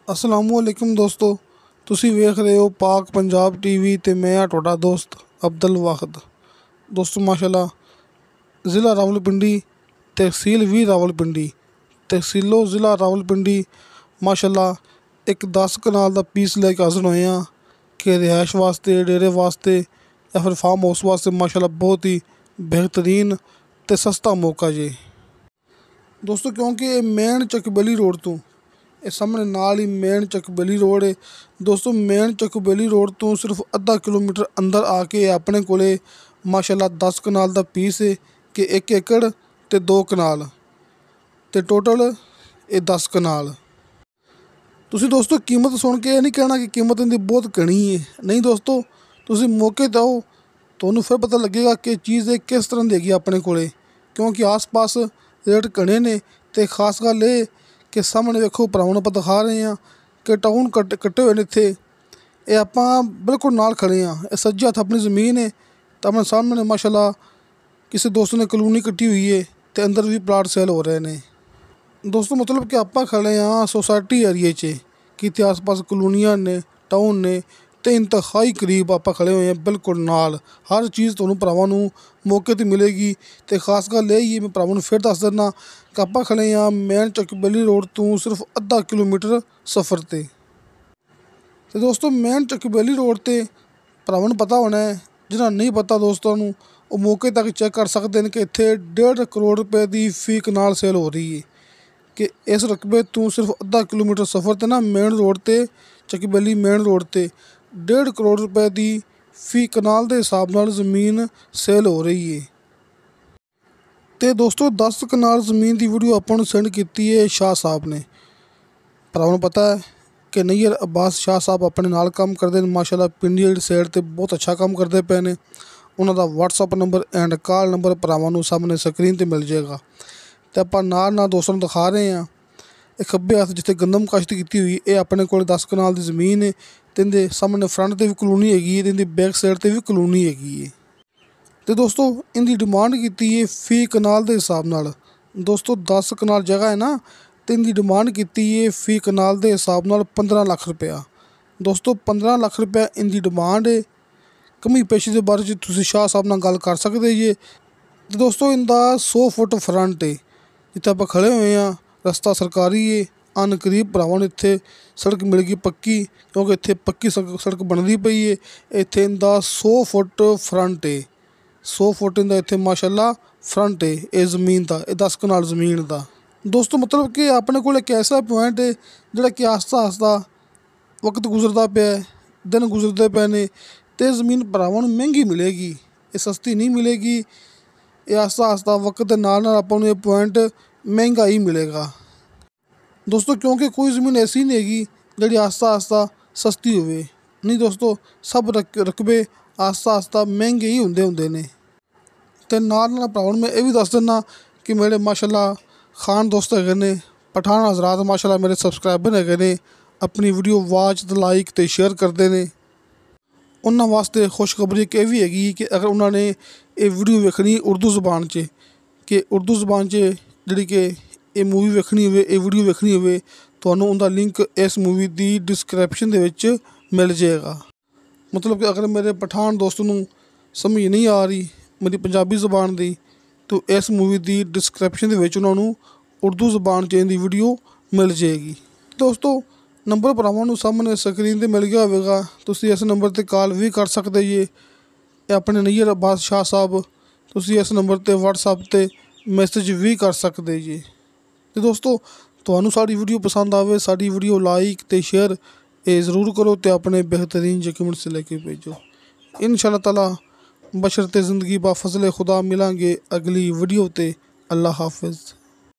असलामुअलैकुम दोस्तों, ਤੁਸੀਂ ਵੇਖ ਰਹੇ ਹੋ ਪਾਕ ਪੰਜਾਬ ਟੀਵੀ ਤੇ ਮੈਂ ਆ ਤੁਹਾਡਾ ਦੋਸਤ ਅਬਦੁਲ ਵਾਹਿਦ। ਦੋਸਤੋ ਮਾਸ਼ਾਅੱਲਾ ज़िला रावलपिंडी तहसील भी रावलपिंडी तहसीलो ज़िला रावलपिंडी माशाअल्लाह एक 10 कनाल का पीस लैके हाजिर होए हैं कि रिहाइश वास्ते डेरे वास्ते या फिर फार्म हाउस वास्ते माशाअल्लाह बहुत ही बेहतरीन ते सस्ता मौका जे दोस्तों, क्योंकि मेन चकबली रोड तो ये सामने नाल ही मेन चकबली रोड है दोस्तों। मेन चकबली रोड तो सिर्फ अद्धा किलोमीटर अंदर आके अपने कोले माशाअल्लाह 10 कनाल का पीस है कि 1 एकड़ ते 2 कनाल ते टोटल ये 10 कनाल। तुसी दोस्तों कीमत सुन के नहीं कहना कि कीमत इनकी बहुत घनी है, नहीं दोस्तों, तुसी मौके ते आओ तो फिर पता लगेगा कि चीज़ ये किस तरह देगी अपने कोले, क्योंकि आस पास रेट घने ने। तो खास गल ये कि सामने वेखो भरावां नूं आपां दिखा रहे हैं कि टाउन कट्टे हुए ने इत्थे, ये आपां बिल्कुल नाल खड़े हैं। ये सज्जे हत्थ अपनी ज़मीन है तो अपने सामने माशाअल्लाह किसी दोस्त ने कलोनी कट्टी हुई है तो अंदर भी प्लाट सेल हो रहे हैं दोस्तों। मतलब कि आपां खड़े हाँ सोसाइटी एरिए च कि इत्थे आस पास कलोनियां ने टाउन ने तो इंतहाई करीब आपां खड़े हुए हैं बिल्कुल नाल। हर चीज़ तुहानूं भरावां नूं मौके ते मिलेगी। तो खास गल यही है, मैं भरावां नूं फिर दस दिना कि आपां खड़े हाँ मेन चकबली रोड तो सिर्फ अद्धा किलोमीटर सफ़र ते। तो दोस्तों मेन चकबली रोड ते भरावां नूं पता होना है, जिन्हां नहीं पता दोस्तों नूं वो मौके तक चेक कर सकते हैं कि इत्थे 1.5 करोड़ रुपए की फी कनाल सेल हो रही है कि इस रकबे तो सिर्फ अद्धा किलोमीटर सफ़र ते ना मेन रोड ते चकबली मेन रोड ते 1.5 करोड़ रुपए की फी कनाल के हिसाब नाल ज़मीन सेल हो रही है। तो दोस्तों 10 कनाल ज़मीन की वीडियो आपां नूं सेंड की है शाह साहब ने। भरावां नूं पता है कि नैयर अब्बास शाह साहब अपने नाल काम करते हैं माशाअल्लाह, पिंडी वाली साइड ते बहुत अच्छा काम करते पे ने। उन्होंने WhatsApp number and call number भरावां नूं सामने स्क्रीन ते मिल जाएगा। तो आपां नाल दोस्तों नूं दिखा रहे हैं ये खब्बे हत्थ जिथे गंदम काश्त की हुई ये अपने को 10 कनाल की ज़मीन है। तो इनके सामने फ्रंट ते भी कलोनी हैगी है, इनकी बैक साइड ते भी कलोनी हैगी है। तो दोस्तों इनकी डिमांड की है फी कनाल के हिसाब नाल। दोस्तों 10 कनाल जगह है ना, तो इनकी डिमांड की है फी कनाल के हिसाब नाल 15 लाख रुपया। दोस्तों 15 लाख रुपया इनकी डिमांड है। कमी पेशी के बारे में तुसीं शाह साहब नाल गल कर सकते जे। तो दोस्तों इनका 100 फुट फ्रंट है जिथे आप खड़े हुए हैं, रस्ता सरकारी है। अन करीब भरावां नूं इत्थे सड़क मिल गई पक्की, क्योंकि इत्थे पक्की सड़क बनती पई है। इत्थे इनका 100 फुट फ्रंट है, 100 फुट इनका इत्थे माशाअल्लाह फ्रंट है ये ज़मीन का, ये 10 कनाल ज़मीन का। दोस्तों मतलब कि अपने को एक ऐसा पॉइंट है जोड़ा कि आस्ता आस्ता वक्त गुजरता पे है, दिन गुजरते पे ने, तो ज़मीन भरावां नूं महंगी मिलेगी, ये सस्ती नहीं मिलेगी। ये आस्ता आस्ता वक्त के नाल नाल आपां नूं ये पॉइंट महंगा ही मिलेगा दोस्तों, क्योंकि कोई ज़मीन ऐसी नहीं हैगी जिहड़ी आस्ता आस्ता सस्ती होवे। नहीं दोस्तों, सब रकबे आस्ता आस्ता महंगे ही हुंदे ने। तो नाल नाल भरावां नूं मैं ये भी दस दिना कि मेरे माशाअल्लाह खान दोस्त हैगे ने, पठान हज़रात माशाअल्लाह मेरे सबसक्राइबर हैगे ने, अपनी वीडियो वाच ते लाइक ते शेयर करते हैं। उन्होंने वास्ते खुशखबरी एक भी हैगी कि अगर उन्होंने ये वीडियो वेखनी उर्दू ज़बान च, कि उर्दू ज़बान च जिहड़ी कि ये मूवी वेखनी होवे, ये वीडियो वेखनी होवे, तुहानूं उनका लिंक इस मूवी की डिस्क्रिप्शन दे विच मिल जाएगा। मतलब कि अगर मेरे पठान दोस्त नूं समझ नहीं आ रही मेरी पंजाबी ज़बान दी, तो इस मूवी की डिस्क्रिप्शन दे विच उन्होंने उर्दू ज़बान च इहदी वीडियो मिल जाएगी। दोस्तों नंबर भरावां नूं सामने स्क्रीन ते मिल गया होवेगा, तुसीं इस नंबर ते कॉल भी कर सकते जे। अपने नैयर अब्बास शाह साहब तुसीं इस नंबर ते व्हाट्सअप ते मैसेज भी कर सकते जे। तो दोस्तों तुहानूं साडी वीडियो पसंद आवे, साडी वीडियो लाइक ते शेयर ज़रूर करो तो अपने बेहतरीन कमेंट से लेके भेजो। इंशाअल्लाह ताला बशरते ज़िंदगी बा फजले खुदा मिलांगे अगली वीडियो ते। अल्लाह हाफिज़।